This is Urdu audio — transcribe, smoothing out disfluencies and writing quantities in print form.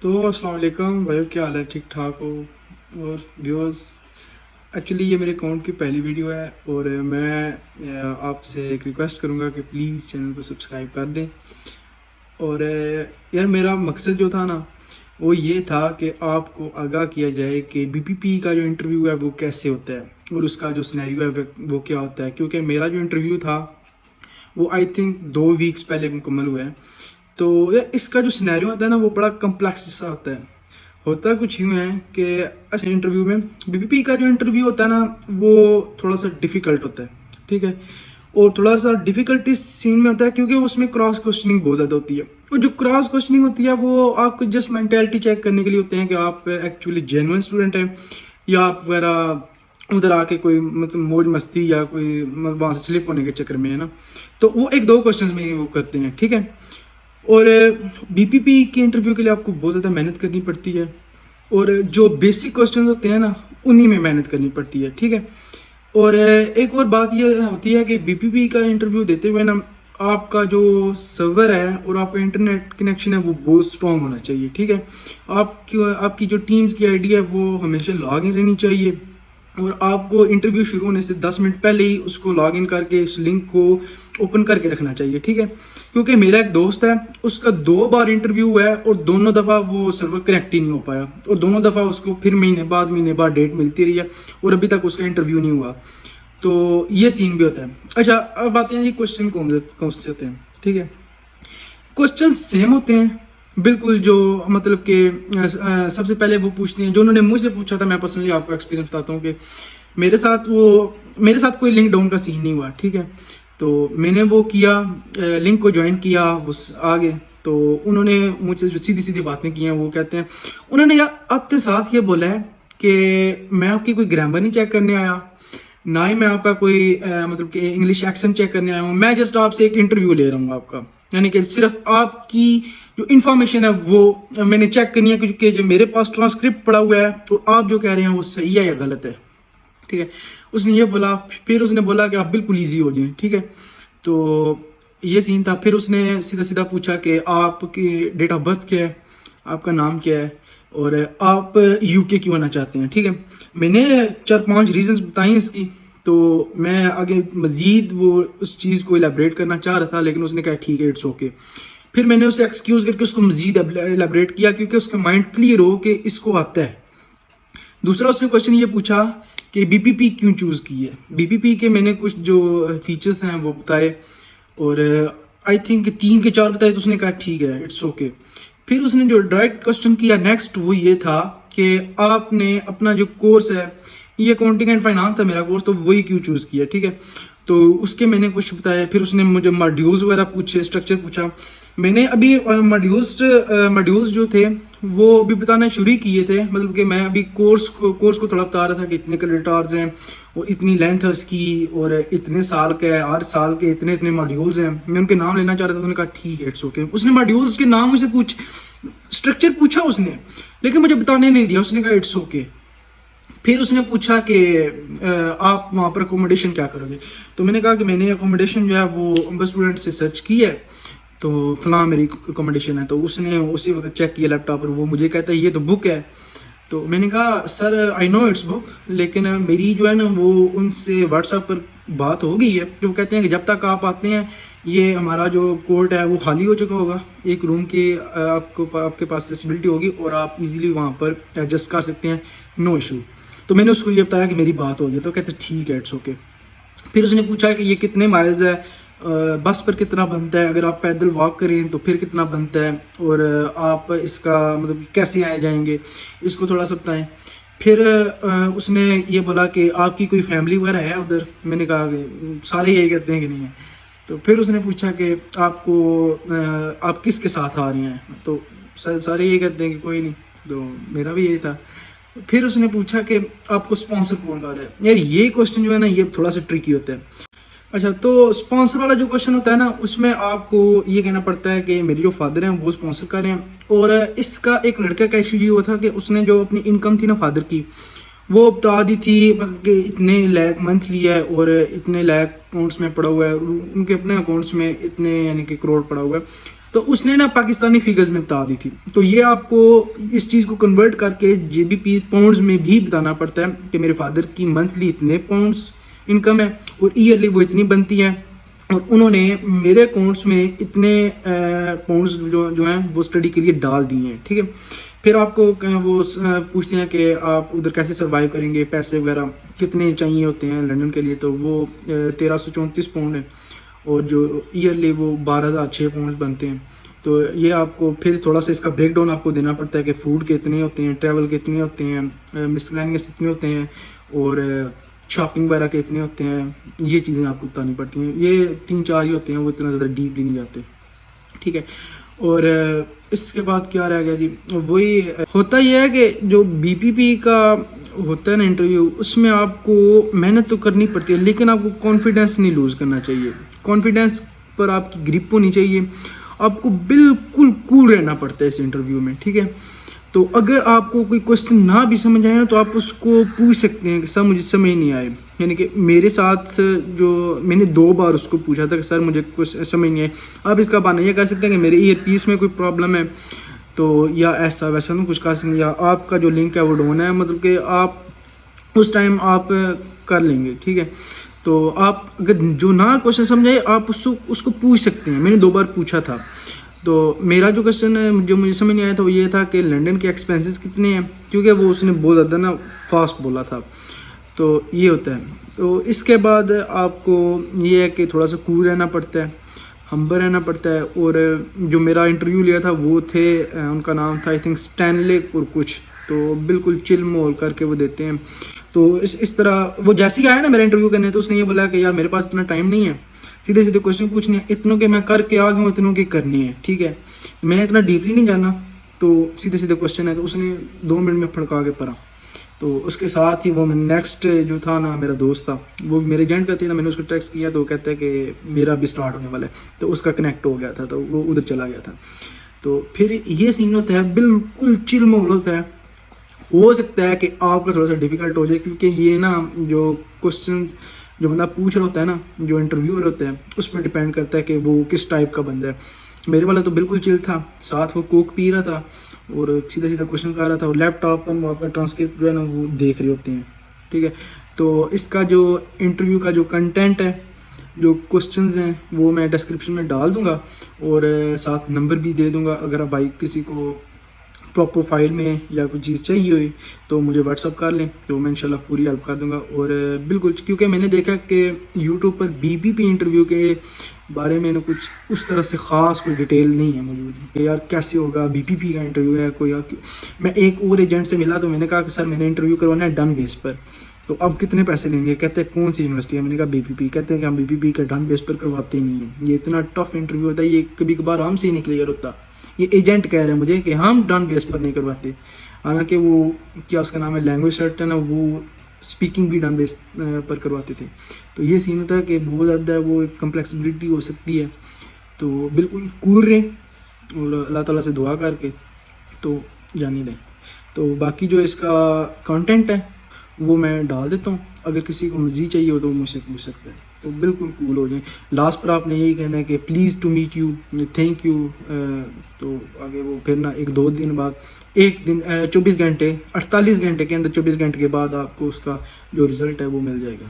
تو السلام علیکم بھائیو، کیا حال ہے؟ ٹھیک ٹھاک ہو؟ اور ویورز، ایکچولی یہ میرے اکاؤنٹ کی پہلی ویڈیو ہے اور میں آپ سے ایک ریکویسٹ کروں گا کہ پلیز چینل کو سبسکرائب کر دیں۔ اور یار میرا مقصد جو تھا نا وہ یہ تھا کہ آپ کو آگاہ کیا جائے کہ بی پی پی کا جو انٹرویو ہے وہ کیسے ہوتا ہے اور اس کا جو سینیریو ہے وہ کیا ہوتا ہے، کیونکہ میرا جو انٹرویو تھا وہ آئی تھنک 2 ویکس پہلے مکمل ہوا ہے۔ تو اس کا جو سینیریو ہوتا ہے نا وہ بڑا کمپلیکس سا ہوتا ہے۔ ہوتا کچھ یوں ہے کہ ایسے انٹرویو میں بی پی پی کا جو انٹرویو ہوتا ہے نا وہ تھوڑا سا ڈیفیکلٹ ہوتا ہے، ٹھیک ہے، اور تھوڑا سا ڈیفیکلٹی سین میں ہوتا ہے کیونکہ اس میں کراس کوشچننگ بہت زیادہ ہوتی ہے، اور جو کراس کوشچننگ ہوتی ہے وہ آپ کو جسٹ مینٹیلٹی چیک کرنے کے لیے ہوتے ہیں کہ آپ ایکچولی جینوئن اسٹوڈنٹ ہیں یا آپ وغیرہ ادھر آ کے کوئی مطلب موج مستی یا کوئی وہاں سے سلپ ہونے کے چکر میں ہے نا، تو وہ 1-2 کوشچنز میں وہ کرتے ہیں، ٹھیک ہے۔ اور بی پی پی کے انٹرویو کے لیے آپ کو بہت زیادہ محنت کرنی پڑتی ہے، اور جو بیسک کوشچنز ہوتے ہیں نا انہی میں محنت کرنی پڑتی ہے، ٹھیک ہے۔ اور ایک اور بات یہ ہوتی ہے کہ بی پی پی کا انٹرویو دیتے ہوئے نا آپ کا جو سرور ہے اور آپ کا انٹرنیٹ کنیکشن ہے وہ بہت اسٹرانگ ہونا چاہیے، ٹھیک ہے۔ آپ کی جو ٹیمز کی آئی ڈی ہے وہ ہمیشہ لاگ ان رہنی چاہیے، اور آپ کو انٹرویو شروع ہونے سے 10 منٹ پہلے ہی اس کو لاگ ان کر کے اس لنک کو اوپن کر کے رکھنا چاہیے، ٹھیک ہے۔ کیونکہ میرا ایک دوست ہے، اس کا 2 بار انٹرویو ہوا ہے اور دونوں دفعہ وہ سرور کنیکٹ ہی نہیں ہو پایا، اور دونوں دفعہ اس کو پھر مہینے بعد ڈیٹ ملتی رہی ہے اور ابھی تک اس کا انٹرویو نہیں ہوا۔ تو یہ سین بھی ہوتا ہے۔ اچھا، اب آتے ہیں جی کوشچن کون سے ہوتے ہیں، ٹھیک ہے۔ کوشچن سیم ہوتے ہیں بالکل، جو مطلب کہ سب سے پہلے وہ پوچھتے ہیں جو انہوں نے مجھ سے پوچھا تھا۔ میں پرسنلی آپ کو ایکسپیرینس بتاتا ہوں کہ میرے ساتھ کوئی لنک ڈاؤن کا سین نہیں ہوا، ٹھیک ہے۔ تو میں نے وہ کیا، لنک کو جوائن کیا، وہ آگے تو انہوں نے مجھ سے جو سیدھی باتیں کی ہیں وہ کہتے ہیں، انہوں نے آتے ساتھ یہ بولا ہے کہ میں آپ کی کوئی گرامر نہیں چیک کرنے آیا، نہ ہی میں آپ کا کوئی مطلب کہ انگلش ایکسنٹ چیک کرنے آیا ہوں، میں جسٹ آپ سے ایک انٹرویو لے رہا ہوں آپ کا، یعنی کہ صرف آپ کی جو انفارمیشن ہے وہ میں نے چیک کرنی ہے، کیونکہ جو میرے پاس ٹرانسکرپٹ پڑا ہوا ہے تو آپ جو کہہ رہے ہیں وہ صحیح ہے یا غلط ہے، ٹھیک ہے۔ اس نے یہ بولا، پھر اس نے بولا کہ آپ بالکل ایزی ہو جائیں، ٹھیک ہے۔ تو یہ سین تھا۔ پھر اس نے سیدھا پوچھا کہ آپ کی ڈیٹ آف برتھ کیا ہے، آپ کا نام کیا ہے، اور آپ یو کے کیوں آنا چاہتے ہیں، ٹھیک ہے۔ میں نے 4-5 ریزنز بتائیں اس کی، تو میں آگے مزید وہ اس چیز کو ایلیبریٹ کرنا چاہ رہا تھا، لیکن اس نے کہا ٹھیک ہے، اٹس اوکے۔ پھر میں نے اسے ایکسکیوز کر کے اس کو مزید ایلیبریٹ کیا، کیونکہ اس کا مائنڈ کلیئر ہو کہ اس کو آتا ہے۔ دوسرا اس نے کوشچن یہ پوچھا کہ بی پی پی کیوں چوز کی ہے۔ بی پی پی کے میں نے کچھ جو فیچرز ہیں وہ بتائے، اور آئی تھنک 3 کے 4 بتائے، تو اس نے کہا ٹھیک ہے، اٹس اوکے۔ پھر اس نے جو ڈائریکٹ کوشچن کیا نیکسٹ وہ یہ تھا کہ آپ نے اپنا جو کورس ہے، یہ اکاؤنٹنگ اینڈ فائنانس تھا میرا کورس، تو وہی کیوں چوز کیا، ٹھیک ہے۔ تو اس کے میں نے کچھ بتایا۔ پھر اس نے مجھے ماڈیولز وغیرہ پوچھے، اسٹرکچر پوچھا۔ میں نے ابھی ماڈیولز جو تھے وہ ابھی بتانا شروع کیے تھے، مطلب کہ میں ابھی کورس کو تھوڑا بتا رہا تھا کہ اتنے کریڈٹ آورز ہیں اور اتنی لینتھ ہے اس کی، اور اتنے سال کا ہے، ہر سال کے اتنے ماڈیولز ہیں۔ میں ان کے نام لینا چاہ رہا تھا، تو انہوں نے کہا ٹھیک ہے، اٹس اوکے۔ اس نے ماڈیولز کے نام مجھ سے اسٹرکچر پوچھا اس نے، لیکن مجھے بتانے نہیں دیا، اس نے کہا اٹس اوکے۔ پھر اس نے پوچھا کہ آپ وہاں پر اکوموڈیشن کیا کرو گے، تو میں نے کہا کہ میں نے اکوموڈیشن جو ہے وہ امبر اسٹوڈنٹ سے سرچ کی ہے، تو فلاں میری اکوموڈیشن ہے۔ تو اس نے اسی وقت چیک کیا لیپ ٹاپ پر، وہ مجھے کہتا ہے یہ تو بک ہے۔ تو میں نے کہا سر آئی نو اٹس بک، لیکن میری جو ہے نا وہ ان سے واٹس ایپ پر بات ہو گئی ہے، جو کہتے ہیں کہ جب تک آپ آتے ہیں یہ ہمارا جو کورٹ ہے وہ خالی ہو چکا ہوگا، ایک روم کی آپ کے پاس اسیسیبلٹی ہوگی اور آپ ایزیلی وہاں پر ایڈجسٹ کر سکتے ہیں، نو ایشو۔ تو میں نے اس کو یہ بتایا کہ میری بات ہو گئی، تو کہتے ٹھیک ہے، اٹس اوکے۔ پھر اس نے پوچھا کہ یہ کتنے مائلز ہے، بس پر کتنا بنتا ہے، اگر آپ پیدل واک کریں تو پھر کتنا بنتا ہے، اور آپ اس کا مطلب کیسے آئے جائیں گے، اس کو تھوڑا سا بتائیں۔ پھر اس نے یہ بولا کہ آپ کی کوئی فیملی وغیرہ ہے ادھر، میں نے کہا کہ سارے یہی کہتے ہیں کہ نہیں ہے۔ تو پھر اس نے پوچھا کہ آپ کس کے ساتھ آ رہے ہیں، تو سارے یہی کہتے ہیں کہ کوئی نہیں، تو میرا بھی یہی تھا۔ پھر اس نے پوچھا کہ آپ کو اسپانسر کون کر رہا ہے۔ یار یہ کوشچن جو ہے نا یہ تھوڑا سا ٹرکی ہوتا ہے۔ اچھا، تو اسپانسر والا جو کوشچن ہوتا ہے نا اس میں آپ کو یہ کہنا پڑتا ہے کہ میرے جو فادر ہیں وہ اسپانسر کر رہے ہیں، اور اس کا ایک لڑکے کا ایشو یہ ہوا تھا کہ اس نے جو اپنی انکم تھی نا فادر کی وہ بتا دی تھی کہ اتنے لاکھ منتھلی ہے اور اتنے لاکھ اکاؤنٹس میں پڑا ہوا ہے، ان کے اپنے اکاؤنٹس میں اتنے یعنی کہ کروڑ پڑا ہوا ہے۔ تو اس نے نا پاکستانی فگرز میں بتا دی تھی. تو یہ آپ کو اس چیز کو کنورٹ کر کے GBP پاؤنڈز میں بھی بتانا پڑتا ہے کہ میرے فادر کی منتھلی اتنے پاؤنڈز انکم ہے اور ایئرلی وہ اتنی بنتی ہے, اور انہوں نے میرے اکاؤنٹس میں اتنے پاؤنڈز جو ہیں وہ اسٹڈی کے لیے ڈال دیے ہیں. ٹھیک ہے, پھر آپ کو وہ پوچھتے ہیں کہ آپ ادھر کیسے سروائیو کریں گے, پیسے وغیرہ کتنے چاہیے ہوتے ہیں لنڈن کے لیے, تو وہ 1334 پاؤنڈ ہے, اور جو ایئرلی وہ 12,006 پاؤنڈ بنتے ہیں. تو یہ آپ کو پھر تھوڑا سا اس کا بریک ڈاؤن آپ کو دینا پڑتا ہے کہ فوڈ کے اتنے ہوتے ہیں, ٹریول کے اتنے ہوتے ہیں, مسلینیس اتنے ہوتے ہیں, اور شاپنگ وغیرہ کے اتنے ہوتے ہیں. یہ چیزیں آپ کو بتانی پڑتی ہیں. یہ 3-4 ہی ہوتے ہیں, وہ اتنا زیادہ ڈیپلی نہیں جاتے. ٹھیک ہے, اور اس کے بعد کیا رہ گیا جی, وہی ہوتا یہ ہے کہ جو BPP کا ہوتا ہے نا انٹرویو, اس میں آپ کو محنت تو کرنی پڑتی ہے, لیکن آپ کو کانفیڈنس نہیں لوز کرنا چاہیے. کانفیڈنس پر آپ کی گرپ ہونی چاہیے. آپ کو بالکل کول رہنا پڑتا ہے اس انٹرویو میں. ٹھیک ہے, تو اگر آپ کو کوئی کوشچن نہ بھی سمجھ آئے نا تو آپ اس کو پوچھ سکتے ہیں کہ سر مجھے سمجھ نہیں آئے. یعنی کہ میرے ساتھ جو میں نے 2 بار اس کو پوچھا تھا کہ سر مجھے کچھ سمجھ نہیں آئے. آپ اس کا بہانہ یہ کہہ سکتے ہیں کہ میرے ایئر پیس میں کوئی پرابلم ہے, تو یا ایسا ویسا میں کچھ کہہ سکتے ہیں, یا آپ کا جو لنک ہے وہ ڈاؤن ہے, مطلب کہ آپ اس ٹائم آپ کر لیں گے. ٹھیک ہے, تو آپ اگر جو نہ کوشچن سمجھائے آپ اس کو پوچھ سکتے ہیں. میں نے 2 بار پوچھا تھا. تو میرا جو کوشچن ہے جو مجھے سمجھ نہیں آیا تھا وہ یہ تھا کہ لنڈن کے ایکسپینسز کتنے ہیں, کیونکہ وہ اس نے بہت زیادہ نا فاسٹ بولا تھا. تو یہ ہوتا ہے. تو اس کے بعد آپ کو یہ ہے کہ تھوڑا سا کول رہنا پڑتا ہے, ہمبل رہنا پڑتا ہے. اور جو میرا انٹرویو لیا تھا وہ تھے, ان کا نام تھا آئی تھنک اسٹینلے اور کچھ, تو بالکل چل مول کر کے وہ دیتے ہیں. تو اس طرح وہ جیسے ہی آیا نا میرا انٹرویو کرنے, تو اس نے یہ بولا کہ یار میرے پاس اتنا ٹائم نہیں ہے, سیدھے سیدھے کوشچن پوچھنے ہیں, اتنوں کے میں کر کے آ گیا ہوں, اتنوں کی کرنی ہے. ٹھیک ہے, میں اتنا ڈیپلی نہیں جانا, تو سیدھے سیدھے کوشچن ہے. تو اس نے 2 منٹ میں پھڑکا کے پڑھا. تو اس کے ساتھ ہی وہ نیکسٹ جو تھا نا میرا دوست تھا, وہ میرے ایجنٹ کا تھا نا, میں نے اس کو ٹیکسٹ کیا تو وہ کہتا ہے کہ میرا بھی اسٹارٹ ہونے والا ہے. تو اس کا کنیکٹ ہو گیا تھا, تو وہ ادھر چلا گیا تھا. تو پھر یہ سین ہوتا ہے, بالکل چل مول ہوتا ہے. ہو سکتا ہے کہ آپ کا تھوڑا سا ڈیفیکلٹ ہو جائے, کیونکہ یہ نا جو کوشچن جو بندہ پوچھ رہا ہوتا ہے نا, جو انٹرویور ہوتا ہے, اس پہ ڈپینڈ کرتا ہے کہ وہ کس ٹائپ کا بندہ ہے. میرے والا تو بالکل چل تھا, ساتھ وہ کوک پی رہا تھا اور سیدھا سیدھا کوشچن کر رہا تھا, اور لیپ ٹاپ پر وہاں پر ٹرانسکرپٹ جو ہے نا وہ دیکھ رہے ہوتے ہیں. ٹھیک ہے, تو اس کا جو انٹرویو کا جو کنٹینٹ ہے, جو کوشچنز ہیں, وہ میں ڈسکرپشن میں ڈال دوں گا, اور ساتھ نمبر بھی دے دوں گا. اگر بھائی کسی کو پروفائل میں یا کوئی چیز چاہیے ہوئی تو مجھے واٹس اپ کر لیں, تو میں انشاءاللہ پوری ہیلپ کر دوں گا. اور بالکل, کیونکہ میں نے دیکھا کہ یوٹیوب پر BPP انٹرویو کے بارے میں کچھ اس طرح سے خاص کوئی ڈیٹیل نہیں ہے موجود کہ یار کیسے ہوگا, BPP کا انٹرویو ہے کوئی. میں ایک اور ایجنٹ سے ملا تو میں نے کہا کہ سر میں نے انٹرویو کروانا ہے ڈن بیس پر, تو اب کتنے پیسے لیں گے؟ کہتے ہیں کون سی یونیورسٹی ہے؟ میں نے کہا BPP. کہتے ہیں کہ ہم BPP کا ڈن بیس پر کرواتے ہی نہیں ہیں, یہ اتنا ٹف انٹرویو ہوتا ہے, یہ کبھی کبھار ہم سے ہی نہیں کلیئر ہوتا. یہ ایجنٹ کہہ رہے ہیں مجھے کہ ہم ڈن بیس پر نہیں کرواتے, حالانکہ وہ کیا اس کا نام ہے لینگویج سرٹ ہے نا, وہ اسپیکنگ بھی ڈن بیس پر کرواتے تھے. تو یہ سین ہوتا ہے کہ بہت زیادہ وہ ایک کمپلیکسبلٹی ہو سکتی ہے. تو بالکل کول رہیں اور اللہ تعالیٰ سے دعا کر کے تو جانی دیں. تو باقی جو اس کا کانٹینٹ ہے وہ میں ڈال دیتا ہوں, اگر کسی کو مزید چاہیے ہو تو وہ مجھ سے پوچھ سکتا ہے. تو بالکل کول ہو جائیں. لاسٹ پر آپ نے یہی کہنا ہے کہ please to meet you, thank you. تو آگے وہ پھر نا 1-2 دن بعد, 1 دن 24 گھنٹے 48 گھنٹے کے اندر 24 گھنٹے کے بعد آپ کو اس کا جو رزلٹ ہے وہ مل جائے گا.